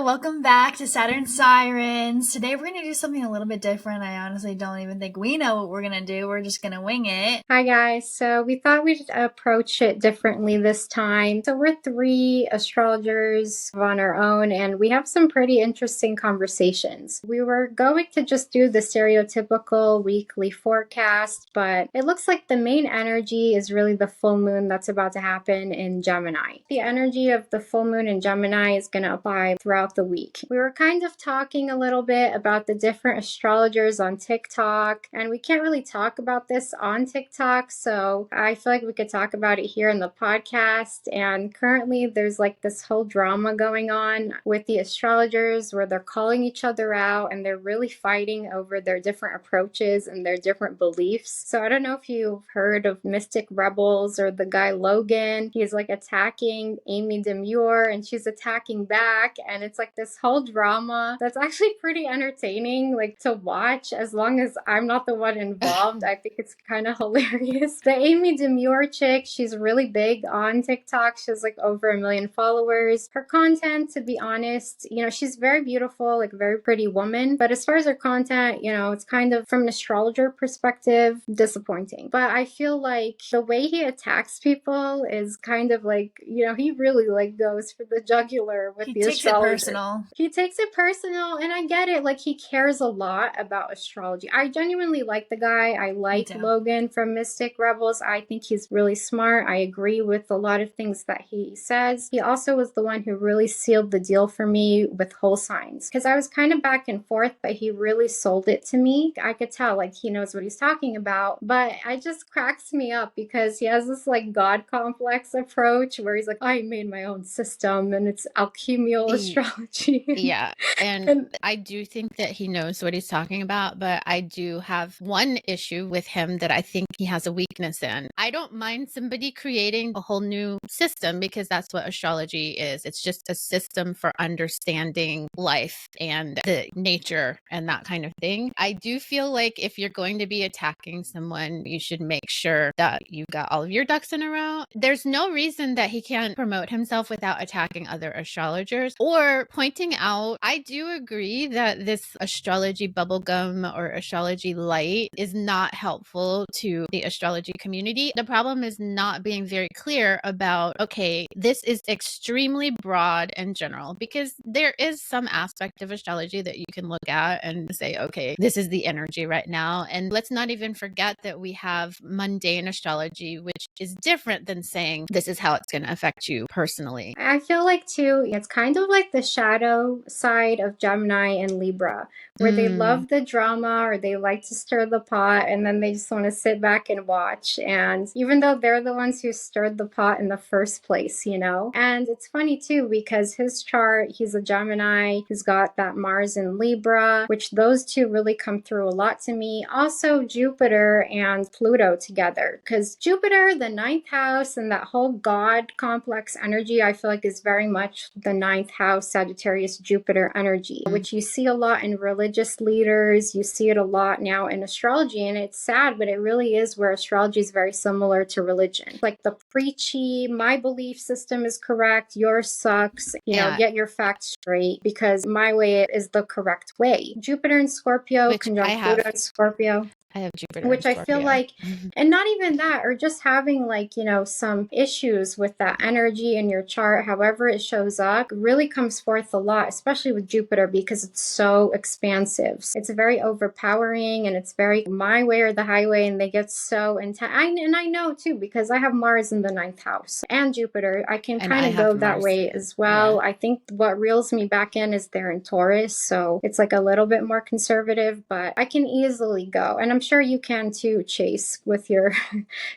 welcome back to Saturn Sirens. Today we're going to do something a little bit different. I honestly don't even think we know what we're going to do. We're just going to wing it. Hi guys, so we thought we'd approach it differently this time. So we're three astrologers on our own and we have some pretty interesting conversations. We were going to just do the stereotypical weekly forecast, but it looks like the main energy is really the full moon that's about to happen in Gemini. The energy of the full moon in Gemini is going to apply throughout the week. We were kind of talking a little bit about the different astrologers on TikTok, and we can't really talk about this on TikTok, so I feel like we could talk about it here in the podcast. And currently there's like this whole drama going on with the astrologers where they're calling each other out and they're really fighting over their different approaches and their different beliefs. So I don't know if you've heard of Mystic Rebels or the guy Logan. He's like attacking Amy Demure and she's attacking back, and it's like this whole drama that's actually pretty entertaining like to watch, as long as I'm not the one involved. I think it's kind of hilarious. The Amy Demure chick, she's really big on TikTok. She has like over 1 million followers. Her content, to be honest, she's very beautiful, like very pretty woman, but as far as her content, it's kind of, from an astrologer perspective, disappointing. But I feel like the way he attacks people is kind of like, he really like goes for the jugular with the astrologer. He takes it personal, and I get it. Like, he cares a lot about astrology. I genuinely like the guy. I like Logan from Mystic Rebels. I think he's really smart. I agree with a lot of things that he says. He also was the one who really sealed the deal for me with whole signs, because I was kind of back and forth, but he really sold it to me. I could tell like he knows what he's talking about, but it just cracks me up because he has this like God complex approach where he's like, I made my own system and it's alchemical astrology. Yeah. And I do think that he knows what he's talking about, but I do have one issue with him that I think he has a weakness in. I don't mind somebody creating a whole new system, because that's what astrology is. It's just a system for understanding life and the nature and that kind of thing. I do feel like if you're going to be attacking someone, you should make sure that you've got all of your ducks in a row. There's no reason that he can't promote himself without attacking other astrologers or pointing out. I do agree that this astrology bubblegum or astrology light is not helpful to the astrology community. The problem is not being very clear about, okay, this is extremely broad and general, because there is some aspect of astrology that you can look at and say, okay, this is the energy right now. And let's not even forget that we have mundane astrology, which is different than saying this is how it's going to affect you personally. I feel like too, it's kind of like the shadow side of Gemini and Libra, where they love the drama or they like to stir the pot, and then they just want to sit back and watch. And even though they're the ones who stirred the pot in the first place, And it's funny too, because his chart, he's a Gemini, he's got that Mars in Libra, which those two really come through a lot to me. Also Jupiter and Pluto together, because Jupiter, the ninth house, and that whole God complex energy, I feel like is very much the ninth house Sagittarius Jupiter energy, which you see a lot in religious leaders. You see it a lot now in astrology, and it's sad, but it really is where astrology is very similar to religion. Like the preachy, my belief system is correct, yours sucks, get your facts straight because my way is the correct way. Jupiter and Scorpio, conjunct Pluto and Scorpio. I have Jupiter, which I feel like, and not even that, or just having like, some issues with that energy in your chart, however it shows up, really comes forth a lot, especially with Jupiter, because it's so expansive. It's very overpowering and it's very my way or the highway, and they get so intense. And I know too, because I have Mars in the ninth house and Jupiter, I can kind of go that way as well. Yeah. I think what reels me back in is they're in Taurus, so it's like a little bit more conservative, but I can easily go. And I'm sure you can too, Chase, with your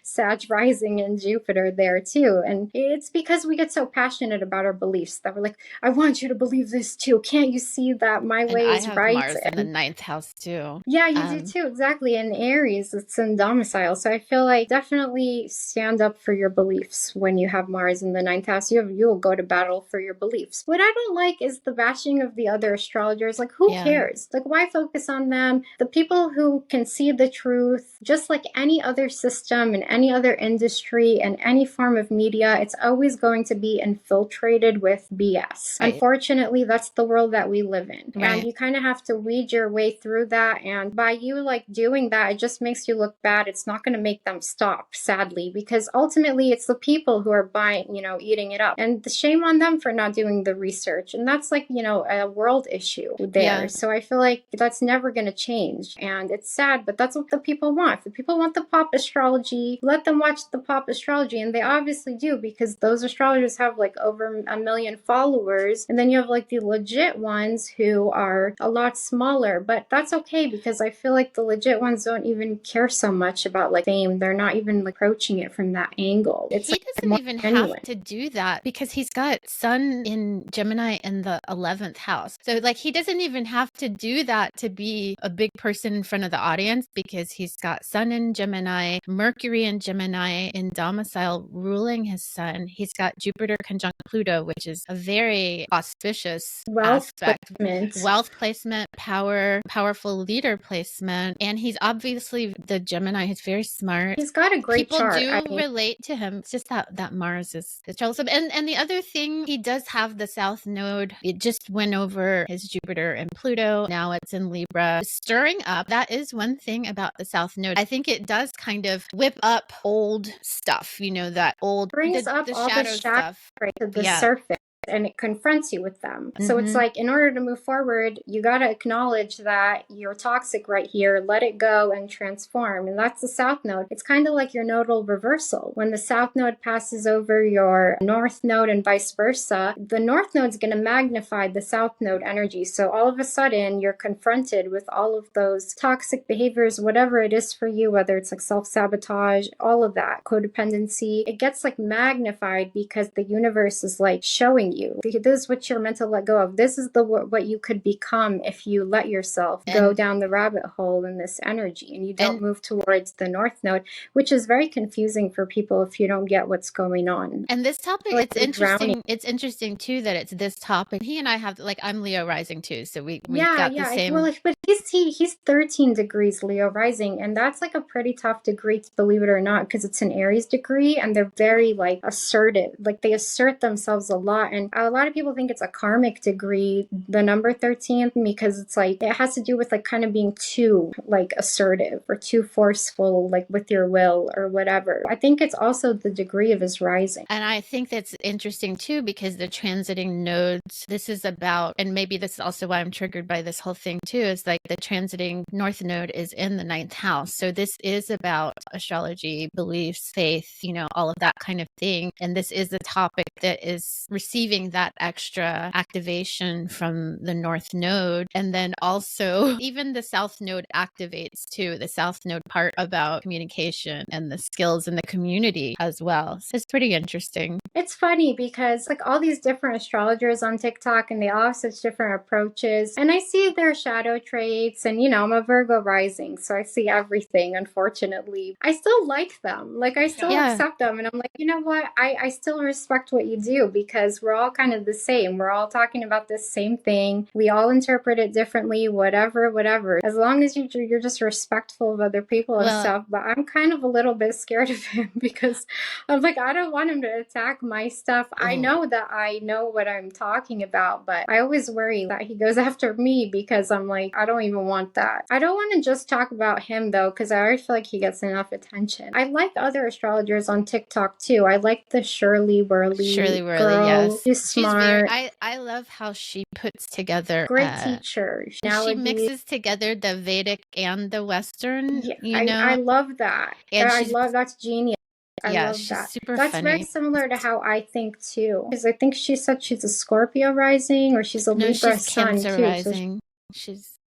Sag rising and Jupiter there too. And it's because we get so passionate about our beliefs that we're like, I want you to believe this too. Can't you see that my way is right? Mars in the ninth house too. Yeah, you do too. Exactly. In Aries, it's in domicile. So I feel like definitely stand up for your beliefs when you have Mars in the ninth house. You'll go to battle for your beliefs. What I don't like is the bashing of the other astrologers. Like, who cares? Like, why focus on them? The people who can see see the truth. Just like any other system and any other industry and any form of media, it's always going to be infiltrated with BS. Right. Unfortunately, that's the world that we live in. Right. And you kind of have to weed your way through that. And by you like doing that, it just makes you look bad. It's not going to make them stop, sadly, because ultimately it's the people who are buying, eating it up. And the shame on them for not doing the research. And that's like, a world issue there. Yeah. So I feel like that's never going to change. And it's sad, but that's what the people want. If the people want the pop astrology, let them watch the pop astrology. And they obviously do, because those astrologers have like over 1 million followers. And then you have like the legit ones who are a lot smaller, but that's okay, because I feel like the legit ones don't even care so much about like fame. They're not even like approaching it from that angle. It's he like doesn't more even genuine. have to do that because he's got Sun in Gemini in the 11th house. So like he doesn't even have to do that to be a big person in front of the audience, because he's got Sun in Gemini, Mercury in Gemini in domicile ruling his Sun. He's got Jupiter conjunct Pluto, which is a very auspicious Wealth aspect. placement. Wealth placement, powerful leader placement. And he's obviously the Gemini. He's very smart. He's got a great People chart. do relate to him. It's just that Mars is troublesome. And the other thing, he does have the South Node. It just went over his Jupiter and Pluto. Now it's in Libra, stirring up. That is one thing about the South Node. I think it does kind of whip up old stuff. That old brings up the all shadow the shadow stuff to the Yeah. surface, and it confronts you with them. So it's Mhm. like, in order to move forward, you got to acknowledge that you're toxic right here, let it go and transform. And that's the South Node. It's kind of like your nodal reversal. When the South Node passes over your North Node and vice versa, the North Node is going to magnify the South Node energy. So all of a sudden, you're confronted with all of those toxic behaviors, whatever it is for you, whether it's like self-sabotage, all of that, codependency. It gets like magnified because the universe is like showing you, this is what you're meant to let go of. This is what you could become if you let yourself go down the rabbit hole in this energy and you don't move towards the North Node, which is very confusing for people if you don't get what's going on. And this topic, Like it's you're interesting. drowning. It's interesting too that it's this topic. He and I have, like, I'm Leo rising too, so we've Yeah, got the same. Well, but he's 13 degrees Leo rising, and that's like a pretty tough degree, believe it or not, because it's an Aries degree, and they're very like assertive. Like they assert themselves a lot, and a lot of people think it's a karmic degree, the number 13, because it's like it has to do with like kind of being too like assertive or too forceful, like with your will or whatever. I think it's also the degree of his rising. And I think that's interesting too, because the transiting nodes, this is about, and maybe this is also why I'm triggered by this whole thing too, is like the transiting North Node is in the 9th house. So this is about astrology, beliefs, faith, all of that kind of thing. And this is a topic that is receiving that extra activation from the North Node. And then also even the South Node activates too, the South Node part about communication and the skills in the community as well. So it's pretty interesting. It's funny because like all these different astrologers on TikTok, and they all have such different approaches, and I see their shadow traits, and I'm a Virgo rising, so I see everything. Unfortunately, I still like them. Like I still accept them, and I'm like, you know what, I still respect what you do, because we're all kind of the same. We're all talking about this same thing. We all interpret it differently, whatever, as long as you're just respectful of other people and stuff. But I'm kind of a little bit scared of him because I'm like, I don't want him to attack my stuff. I know that I know what I'm talking about, but I always worry that he goes after me, because I'm like, I don't even want that. I don't want to just talk about him though, because I already feel like he gets enough attention. I like other astrologers on TikTok too. I like the Shirley Worley girl. Yes. She's smart. I love how she puts together. Great teacher. She mixes together the Vedic and the Western. I love that. And I love that's genius. I love she's that. super That's funny. very similar to how I think too. Because I think she said she's a Scorpio rising, or she's a Libra she's sun Cancer too. rising. She's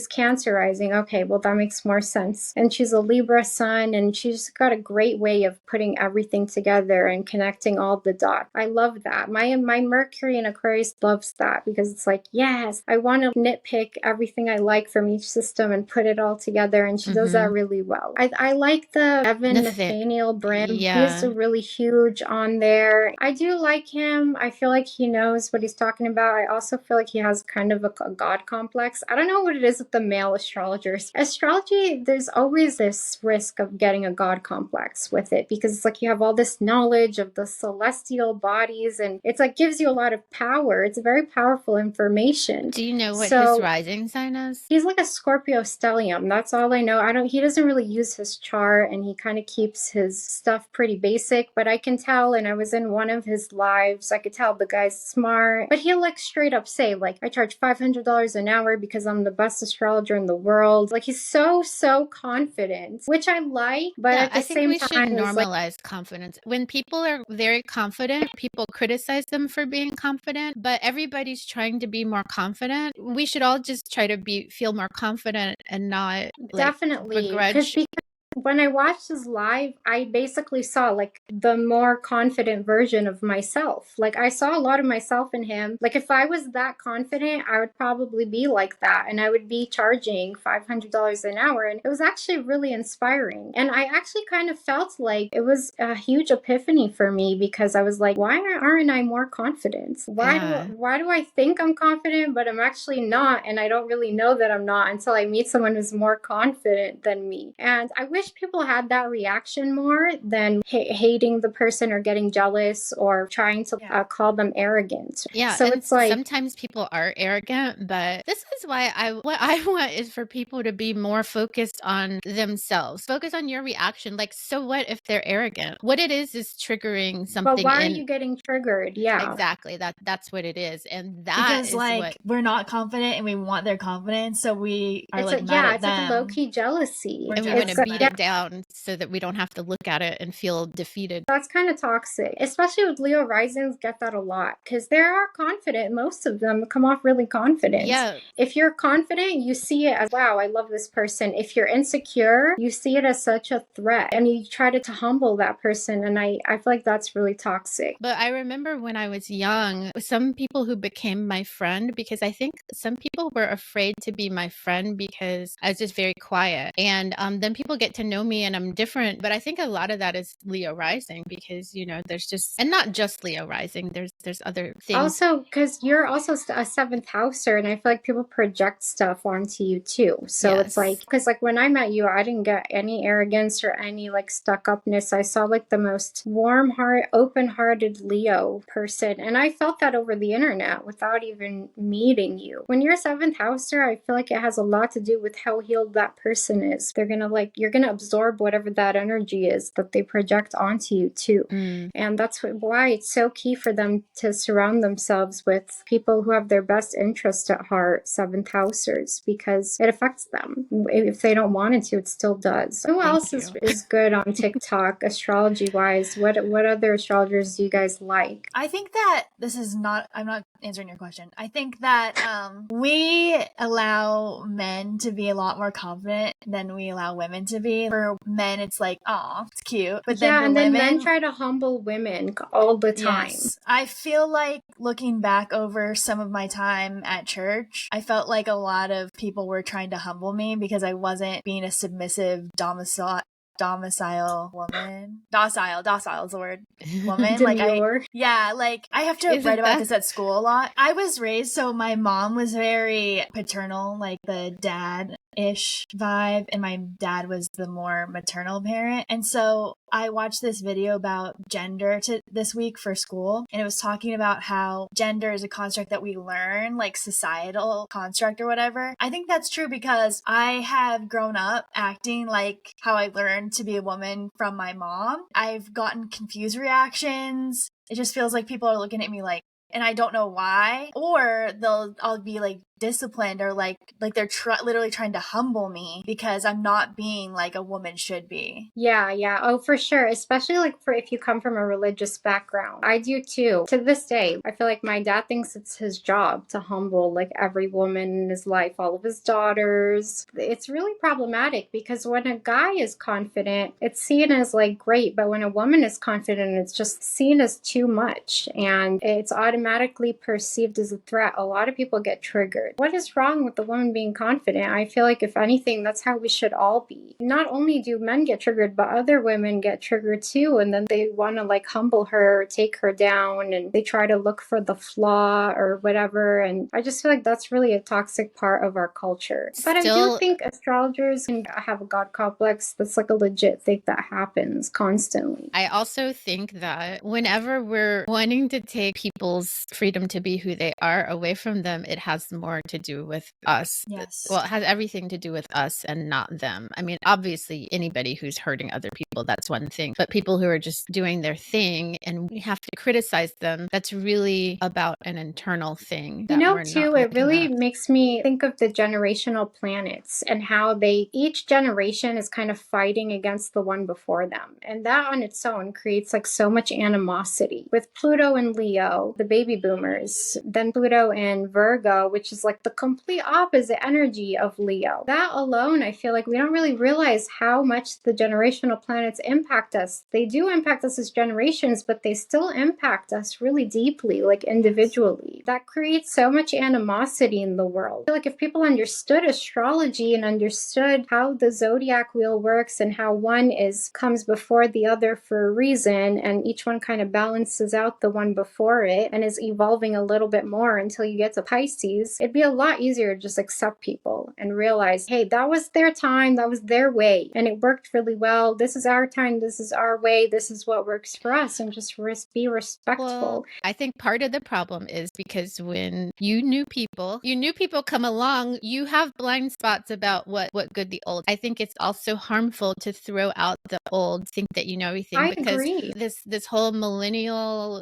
Cancer rising. Okay, well, that makes more sense. And she's a Libra sun, and she's got a great way of putting everything together and connecting all the dots. I love that. My Mercury in Aquarius loves that, because it's like, yes, I want to nitpick everything I like from each system and put it all together, and she does that really well. I like the Evan Nathaniel Brim. He's really huge on there. I do like him. I feel like he knows what he's talking about. I also feel like he has kind of a God complex. I don't know what it is with the male astrologers. Astrology, there's always this risk of getting a god complex with it because it's like you have all this knowledge of the celestial bodies and it's like gives you a lot of power. It's very powerful information. Do you know what his So rising sign is? he's like a Scorpio stellium. That's all I know. He doesn't really use his chart and he kind of keeps his stuff pretty basic, but I can tell, and I was in one of his lives, I could tell the guy's smart, but he'll like straight up say like, I charge $500 an hour because I'm the best astrologer in the world. Like he's so confident, which I like, but Yeah, at the I think same we should time, it's like, normalize confidence. When people are very confident, people criticize them for being confident, but everybody's trying to be more confident. We should all just try to feel more confident and not like definitely, begrudge. because when I watched his live, I basically saw like the more confident version of myself. Like I saw a lot of myself in him. Like if I was that confident, I would probably be like that and I would be charging $500 an hour. And it was actually really inspiring. And I actually kind of felt like it was a huge epiphany for me because I was like, why aren't I more confident? Why do I think I'm confident, but I'm actually not? And I don't really know that I'm not until I meet someone who's more confident than me. And I wish people had that reaction more than hating the person or getting jealous or trying to call them arrogant. Yeah, so and it's like sometimes people are arrogant, but this is why what I want is for people to be more focused on themselves. Focus on your reaction. Like, so what if they're arrogant? What it is triggering something. But why are you getting triggered? Yeah, exactly. That's what it is, and that because is like what we're not confident and we want their confidence, so we are it's like mad at it's them. like a low-key jealousy. and we jealous want to of beat them. it down so that we don't have to look at it and feel defeated. That's kind of toxic, especially with Leo risings. Get that a lot because they are confident. Most of them come off really confident. Yeah. If you're confident, you see it as, wow, I love this person. If you're insecure, you see it as such a threat and you try to humble that person. And I feel like that's really toxic. But I remember when I was young, some people who became my friend, because I think some people were afraid to be my friend because I was just very quiet. And then people get to know me and I'm different. But I think a lot of that is Leo rising because, you know, there's just, and not just Leo rising, there's other things. Also, because you're also a seventh houser, and I feel like people project stuff onto you too. So it's like, because like when I met you, I didn't get any arrogance or any like stuck upness. I saw like the most warm heart, open hearted Leo person. And I felt that over the internet without even meeting you. When you're a seventh houser, I feel like it has a lot to do with how healed that person is. They're gonna like, you're gonna absorb whatever that energy is that they project onto you too. And that's why it's so key for them to surround themselves with people who have their best interest at heart, seventh housers, because it affects them. If they don't want it to, it still does. Who else is good on TikTok astrology wise? What other astrologers do you guys like? I think that I'm not answering your question. I think that we allow men to be a lot more confident than we allow women to be. For men, it's like, oh, it's cute. But then and women, then men try to humble women all the time. Yes. I feel like looking back over some of my time at church, I felt like a lot of people were trying to humble me because I wasn't being a submissive domicile woman. Docile is the word. Woman. like I have to write about this at school a lot. I was raised so my mom was very paternal, like the dad-ish vibe, and my dad was the more maternal parent. And so I watched this video about gender this week for school, and it was talking about how gender is a construct that we learn, like societal construct or whatever. I think that's true because I have grown up acting like how I learned to be a woman from my mom. I've gotten confused reactions. It just feels like people are looking at me like, and I don't know why, or I'll be like disciplined or like they're literally trying to humble me because I'm not being like a woman should be. Yeah. Oh, for sure. Especially like for if you come from a religious background. I do too. To this day, I feel like my dad thinks it's his job to humble like every woman in his life, all of his daughters. It's really problematic because when a guy is confident, it's seen as like great, but when a woman is confident, it's just seen as too much and it's automatically perceived as a threat. A lot of people get triggered. triggered. What is wrong with the woman being confident? I feel like, if anything, that's how we should all be. Not only do men get triggered, but other women get triggered too, and then they want to like humble her, take her down, and they try to look for the flaw or whatever. And I just feel like that's really a toxic part of our culture. But I do think astrologers can have a god complex. That's like a legit thing that happens constantly. I also think that whenever we're wanting to take people's freedom to be who they are away from them, it has more to do with us. Yes. Well, it has everything to do with us and not them. I mean, obviously, anybody who's hurting other people, that's one thing. But people who are just doing their thing and we have to criticize them, that's really about an internal thing. You know, too, it really makes me think of the generational planets and how each generation is kind of fighting against the one before them. And that on its own creates like so much animosity. With Pluto and Leo, the baby boomers, then Pluto and Virgo, which is like the complete opposite energy of Leo. That alone, I feel like we don't really realize how much the generational planets impact us. They do impact us as generations, but they still impact us really deeply, like individually. That creates so much animosity in the world. I feel like if people understood astrology and understood how the zodiac wheel works and how one comes before the other for a reason, and each one kind of balances out the one before it and is evolving a little bit more until you get to Pisces, it'd be a lot easier to just accept people and realize, hey, that was their time, that was their way, and it worked really well. This is our time, this is our way, this is what works for us, and just be respectful. Well, I think part of the problem is because when you new people come along, you have blind spots about what good the old. I think it's also harmful to throw out the old, think that you know everything. I because agree. This whole millennial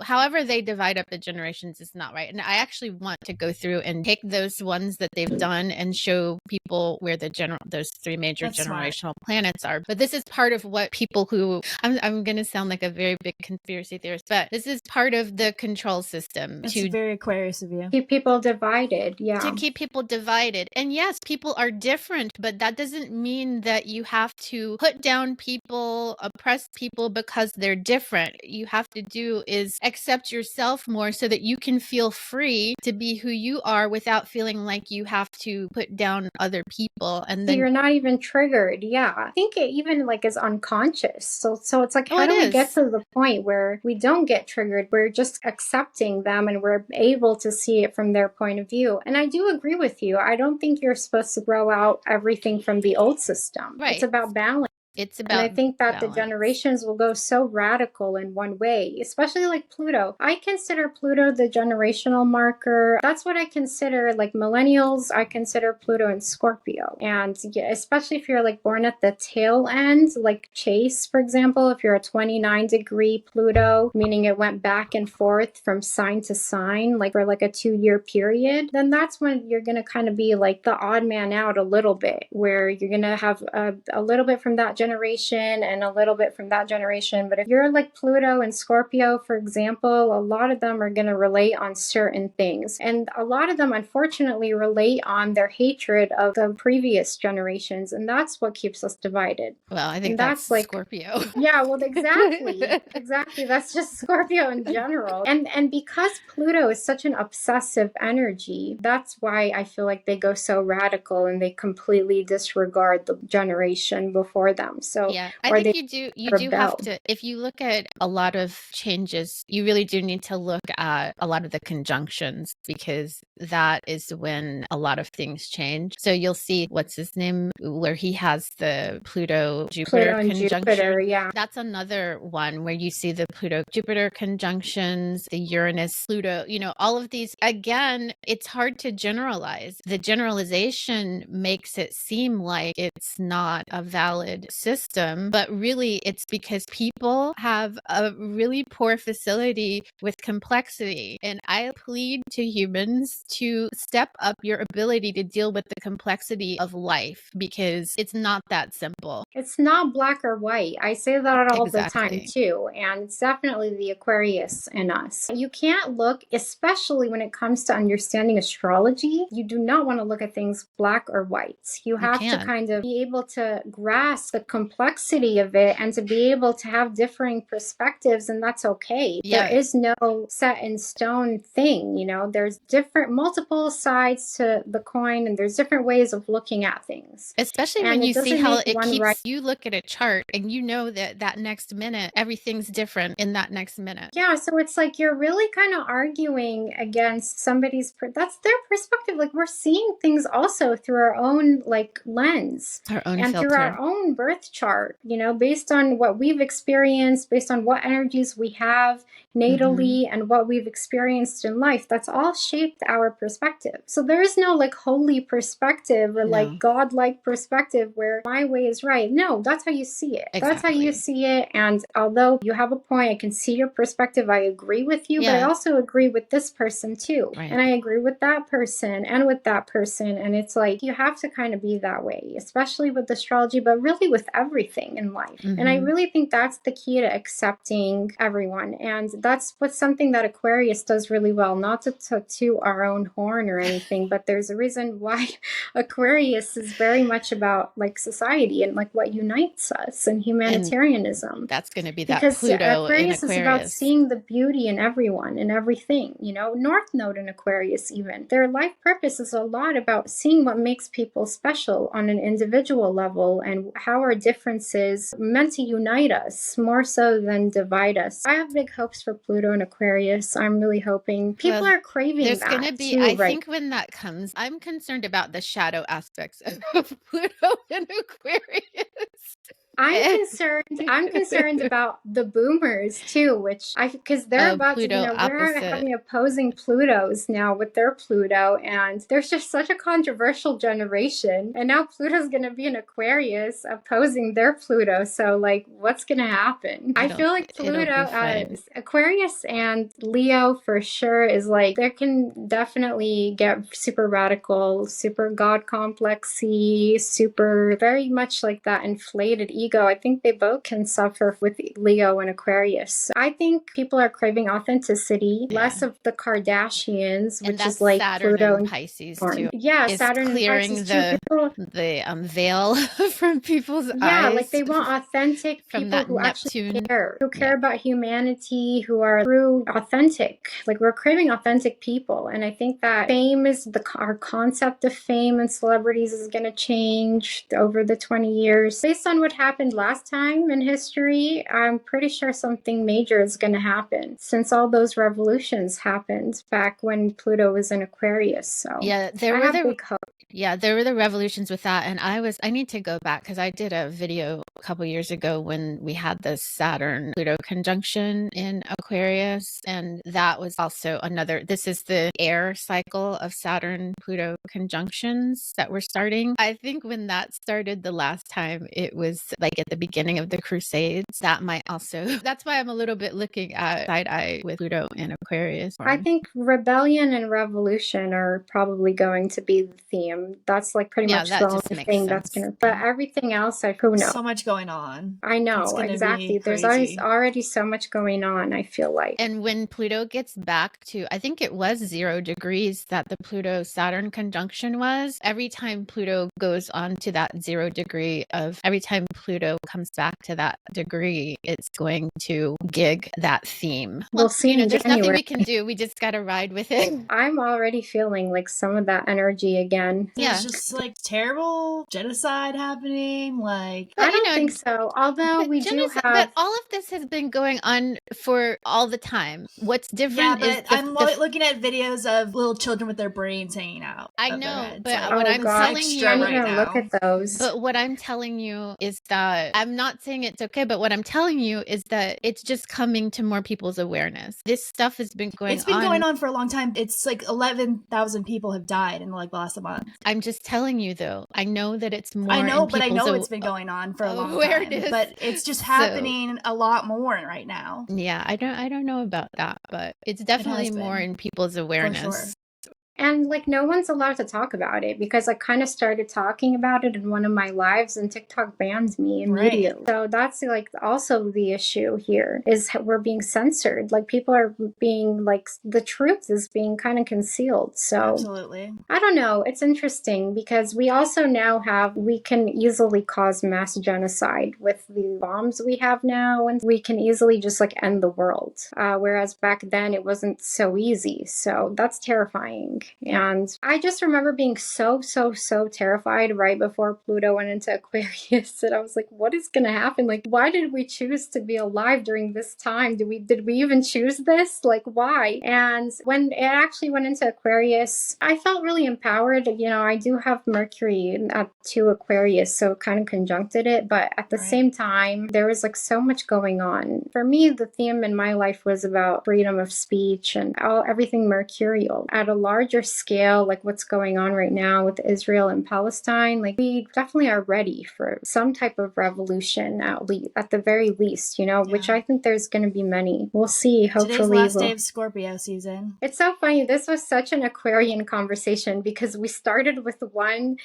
however they divide up the generations is not right. And I actually want to go through and take those ones that they've done and show people where those three major That's generational smart. planets are. But this is part of what people who I'm going to sound like a very big conspiracy theorist, but this is part of the control system. It's very Aquarius of you. Keep people divided, yeah. To keep people divided. And yes, people are different, but that doesn't mean that you have to put down people, oppress people because they're different. You have to do is accept yourself more so that you can feel free to be who you are without feeling like you have to put down other people. And then you're not even triggered. Yeah. I think it even like is unconscious. So it's like, how do we get to the point where we don't get triggered? We're just accepting them and we're able to see it from their point of view. And I do agree with you. I don't think you're supposed to throw out everything from the old system. Right. It's about balance. It's about and I think that balance. The generations will go so radical in one way, especially like Pluto. I consider Pluto the generational marker. That's what I consider like millennials. I consider Pluto in Scorpio. And yeah, especially if you're like born at the tail end, like Chase, for example, if you're a 29-degree Pluto, meaning it went back and forth from sign to sign, like for like a 2-year period, then that's when you're going to kind of be like the odd man out a little bit, where you're going to have a little bit from that generation and a little bit from that generation. But if you're like Pluto and Scorpio, for example, a lot of them are going to relate on certain things. And a lot of them, unfortunately, relate on their hatred of the previous generations. And that's what keeps us divided. Well, I think that's like Scorpio. Yeah, well, exactly. Exactly. That's just Scorpio in general. And because Pluto is such an obsessive energy, that's why I feel like they go so radical and they completely disregard the generation before them. So yeah, I think you do have to, if you look at a lot of changes, you really do need to look at a lot of the conjunctions, because that is when a lot of things change. So you'll see, what's his name, where he has the Pluto-Jupiter conjunction. Jupiter, yeah. That's another one where you see the Pluto-Jupiter conjunctions, the Uranus-Pluto, all of these. Again, it's hard to generalize. The generalization makes it seem like it's not a valid system, but really it's because people have a really poor facility with complexity. And I plead to humans to step up your ability to deal with the complexity of life, because it's not that simple. It's not black or white. I say that all the time too. And it's definitely the Aquarius in us. You can't look, especially when it comes to understanding astrology, you do not want to look at things black or white. You have to kind of be able to grasp the complexity of it and to be able to have differing perspectives, and that's okay. Yeah. There is no set in stone thing, you know, there's multiple sides to the coin, and there's different ways of looking at things. Especially And when it you see doesn't how make it one keeps, right. you look at a chart and you know that that next minute, everything's different in that next minute. Yeah, so it's like you're really kind of arguing against somebody's, that's their perspective. Like, we're seeing things also through our own like lens Our own and filter. through our own birth chart, you know, based on what we've experienced, based on what energies we have natally and what we've experienced in life. That's all shaped our perspective. So there is no like holy perspective or like godlike perspective where my way is right. No, that's how you see it. That's how you see it. And although you have a point, I can see your perspective, I agree with you, but I also agree with this person too. Right. And I agree with that person and with that person. And it's like, you have to kind of be that way, especially with astrology, but really with everything in life. And I really think that's the key to accepting everyone. And that's what's something that Aquarius does really well, not to toot our own horn or anything, but there's a reason why Aquarius is very much about like society and like what unites us and humanitarianism. And that's going to be that because Pluto Aquarius in is about seeing the beauty in everyone and everything, you know. North Node in Aquarius, even their life purpose is a lot about seeing what makes people special on an individual level and how our differences meant to unite us more so than divide us. I have big hopes for Pluto in Aquarius. I'm really hoping people are craving there's that going to be too, I right? think when that comes, I'm concerned about the shadow aspects of Pluto in Aquarius. I'm concerned about the boomers too, because they're about Pluto to, we're opposite. having opposing Plutos now with their Pluto, and there's just such a controversial generation. And now Pluto's going to be in Aquarius opposing their Pluto. So like, what's going to happen? I feel like Pluto, Aquarius and Leo for sure is like, they can definitely get super radical, super God complexy, super very much like that inflated ego. I think they both can suffer with Leo and Aquarius. I think people are craving authenticity, less of the Kardashians, and which is like Saturn Pluto and Pisces too. Yeah, is Saturn clearing and Pisces too. the veil from people's eyes. Yeah, like they want authentic from people that who Neptune. actually care, who care about humanity, who are true authentic. Like, we're craving authentic people, and I think that fame is our concept of fame and celebrities is going to change over the 20 years. Based on what happened last time in history, I'm pretty sure something major is going to happen since all those revolutions happened back when Pluto was in Aquarius. So yeah, there were the revolutions with that, and I need to go back because I did a video a couple years ago when we had the Saturn Pluto conjunction in Aquarius, and that was also this is the air cycle of Saturn Pluto conjunctions that we're starting. I think when that started the last time, it was like at the beginning of the Crusades. That might also, that's why I'm a little bit looking at side eye with Pluto in Aquarius. I think rebellion and revolution are probably going to be the theme. That's like pretty much the only thing that's going to, but everything else, who knows? So much going on. I know, exactly. There's already so much going on, I feel like. And when Pluto gets back to, I think it was 0 degrees that the Pluto-Saturn conjunction was, every time Pluto goes on to that 0 degree every time Pluto comes back to that degree, it's going to gig that theme. We'll see in there's January. nothing we can do. We just got to ride with it. I'm already feeling like some of that energy again. There's just like terrible genocide happening. Like, I don't think so. Although we do have, but all of this has been going on for all the time. What's different is I'm looking at videos of little children with their brains hanging out. I know, but like, what I'm telling you, I need to look at those. But what I'm telling you is that I'm not saying it's okay, but what I'm telling you is that it's just coming to more people's awareness. This stuff has been going on. It's been going on for a long time. It's like 11,000 people have died in like the last month. I'm just telling you, though. I know that it's more. I know, but I know it's been going on for a long time. But it's just happening a lot more right now. Yeah, I don't know about that, but it's definitely more in people's awareness. And like no one's allowed to talk about it because I kind of started talking about it in one of my lives and TikTok banned me immediately. Right. So that's like also the issue here is we're being censored. Like people are being like the truth is being kind of concealed. So Absolutely. I don't know. It's interesting because we also now we can easily cause mass genocide with the bombs we have now, and we can easily just like end the world. Whereas back then it wasn't so easy. So that's terrifying. And I just remember being so terrified right before Pluto went into Aquarius. And I was like, what is going to happen? Like, why did we choose to be alive during this time? Did we even choose this? Like, why? And when it actually went into Aquarius, I felt really empowered. You know, I do have Mercury to Aquarius, so it kind of conjuncted it. But at the same time, there was like so much going on. For me, the theme in my life was about freedom of speech and everything mercurial. At a larger scale, like what's going on right now with Israel and Palestine, like we definitely are ready for some type of revolution at the very least, you know, which I think there's going to be many. We'll see. Hopefully, today's last day of Scorpio season. It's so funny. This was such an Aquarian conversation because we started with one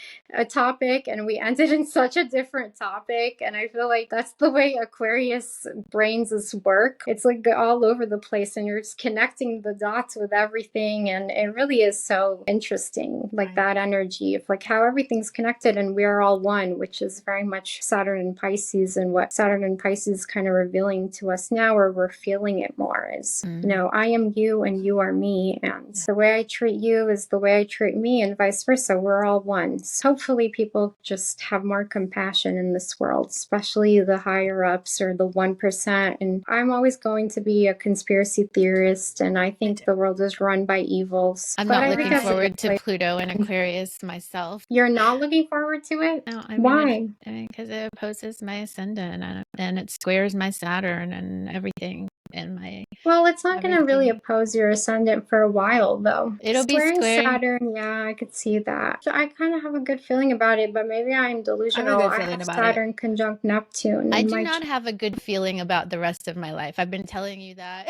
topic and we ended in such a different topic. And I feel like that's the way Aquarius brains work. It's like all over the place and you're just connecting the dots with everything. And it really is so interesting, like that energy of like how everything's connected and we are all one, which is very much Saturn and Pisces, and what Saturn and Pisces kind of revealing to us now, or we're feeling it more is, you know, I am you and you are me. And the way I treat you is the way I treat me and vice versa. We're all one. So hopefully people just have more compassion in this world, especially the higher ups or the 1%. And I'm always going to be a conspiracy theorist. And I think the world is run by evils. I'm not looking forward to Pluto and Aquarius myself. You're not looking forward to it? No, Why? Because it opposes my ascendant and it squares my Saturn and everything. Well, it's not going to really oppose your ascendant for a while, though. It'll be squaring Saturn. Yeah, I could see that. So I kind of have a good feeling about it, but maybe I'm delusional. I have Saturn conjunct Neptune. I do not have a good feeling about the rest of my life. I've been telling you that.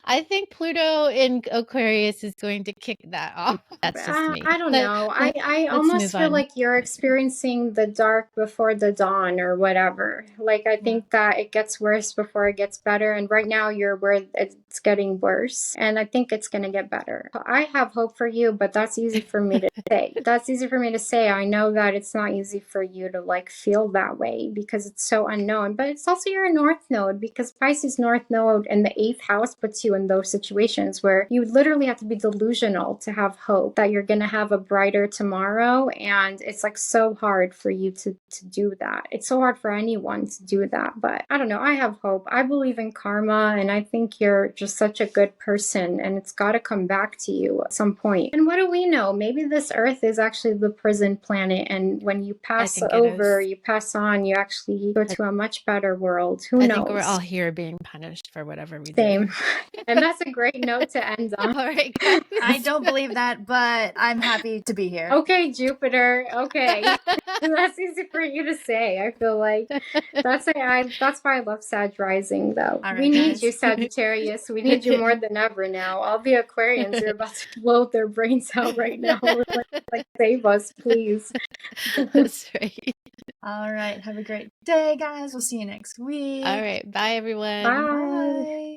I think Pluto in Aquarius is going to kick that off. That's just me. I don't know. I almost feel like you're experiencing the dark before the dawn or whatever. Like, I think that it gets worse before it gets better. And right now you're where it's getting worse. And I think it's going to get better. I have hope for you, but that's easy for me to say. I know that it's not easy for you to like feel that way because it's so unknown, but it's also your North Node, because Pisces North Node in the 8th house puts you in those situations where you literally have to be delusional to have hope that you're going to have a brighter tomorrow. And it's like so hard for you to do that. It's so hard for anyone to do that. But I don't know. I have hope. I believe in karma, and I think you're just such a good person, and it's got to come back to you at some point. And what do we know? Maybe this Earth is actually the prison planet, and when you pass over, you pass on, you actually go to a much better world. Who knows? I think we're all here being punished for whatever we do. Same. And that's a great note to end on. All right, guys. I don't believe that, but I'm happy to be here. Okay, Jupiter. Okay. That's easy for you to say. I feel like that's why I love Sag rising, though. Right, we need you, Sagittarius. We need you more than ever now. All the Aquarians are about to blow their brains out right now. Like save us, please. That's right. All right. Have a great day, guys. We'll see you next week. All right. Bye, everyone. Bye. Bye.